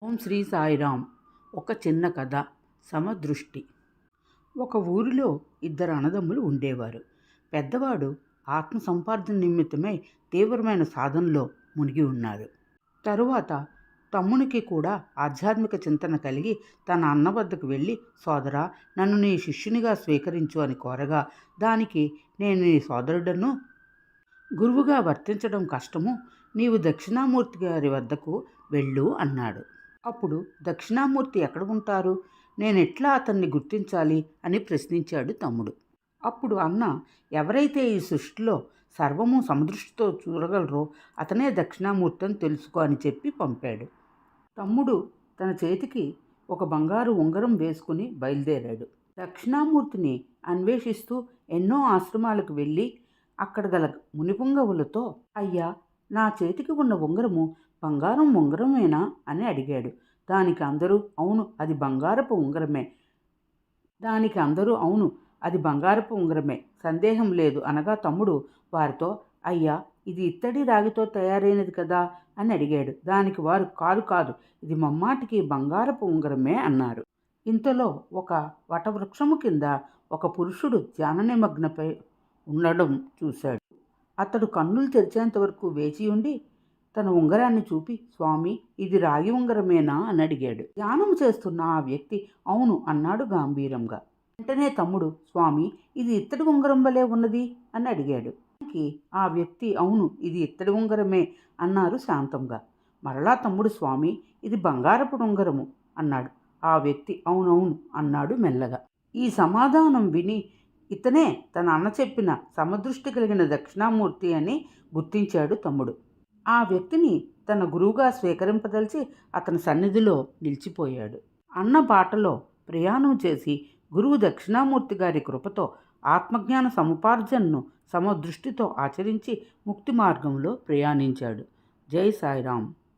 ఓం శ్రీ సాయిరామ్. ఒక చిన్న కథ. సమదృష్టి. ఒక ఊరిలో ఇద్దరు అన్నదమ్ములు ఉండేవారు. పెద్దవాడు ఆత్మ సంపార్జన నిమిత్తమై తీవ్రమైన సాధనలో మునిగి ఉన్నారు. తరువాత తమ్మునికి కూడా ఆధ్యాత్మిక చింతన కలిగి తన అన్న వద్దకు వెళ్ళి, సోదరా, నన్ను నీ శిష్యునిగా స్వీకరించు అని కోరగా, దానికి నేను నీ సోదరుడను, గురువుగా వర్తించడం కష్టము, నీవు దక్షిణామూర్తి గారి వద్దకు వెళ్ళు అన్నాడు. అప్పుడు దక్షిణామూర్తి ఎక్కడ ఉంటారు, నేనెట్లా అతన్ని గుర్తించాలి అని ప్రశ్నించాడు తమ్ముడు. అప్పుడు అన్న, ఎవరైతే ఈ సృష్టిలో సర్వము సమదృష్టితో చూడగలరో అతనే దక్షిణామూర్తి అని తెలుసుకో అని చెప్పి పంపాడు. తమ్ముడు తన చేతికి ఒక బంగారు ఉంగరం వేసుకుని బయలుదేరాడు. దక్షిణామూర్తిని అన్వేషిస్తూ ఎన్నో ఆశ్రమాలకు వెళ్ళి అక్కడ గల మునిపుంగవులతో, అయ్యా, నా చేతికి ఉన్న ఉంగరము బంగారం ఉంగరమేనా అని అడిగాడు. దానికి అందరూ అవును, అది బంగారపు ఉంగరమే, సందేహం లేదు అనగా తమ్ముడు వారితో, అయ్యా, ఇది ఇత్తడి రాగితో తయారైనది కదా అని అడిగాడు. దానికి వారు, కాదు కాదు, ఇది మమ్మాటికి బంగారపు ఉంగరమే అన్నారు. ఇంతలో ఒక వటవృక్షము కింద ఒక పురుషుడు ధ్యాన నిమగ్నపై ఉండడం చూశాడు. అతడు కన్నులు తెరిచేంత వరకు వేచి ఉండి తన ఉంగరాన్ని చూపి, స్వామి, ఇది రాగి ఉంగరమేనా అని అడిగాడు. ధ్యానం చేస్తున్న ఆ వ్యక్తి అవును అన్నాడు గంభీరంగా. వెంటనే తమ్ముడు, స్వామి, ఇది ఇత్తడి ఉంగరం వలె ఉన్నది అని అడిగాడు. ఆ వ్యక్తి అవును, ఇది ఇత్తడి ఉంగరమే అన్నారు శాంతంగా. మరలా తమ్ముడు, స్వామి, ఇది బంగారపు ఉంగరము అన్నాడు. ఆ వ్యక్తి అవునవును అన్నాడు మెల్లగా. ఈ సమాధానం విని ఇతనే తన అన్న చెప్పిన సమదృష్టి కలిగిన దక్షిణామూర్తి అని గుర్తించాడు తమ్ముడు. ఆ వ్యక్తిని తన గురువుగా స్వీకరింపదలిచి అతని సన్నిధిలో నిలిచిపోయాడు. అన్న బాటలో ప్రయాణం చేసి గురువు దక్షిణామూర్తి గారి కృపతో ఆత్మజ్ఞాన సముపార్జనను సమదృష్టితో ఆచరించి ముక్తి మార్గంలో ప్రయాణించాడు. జై సాయిరామ్.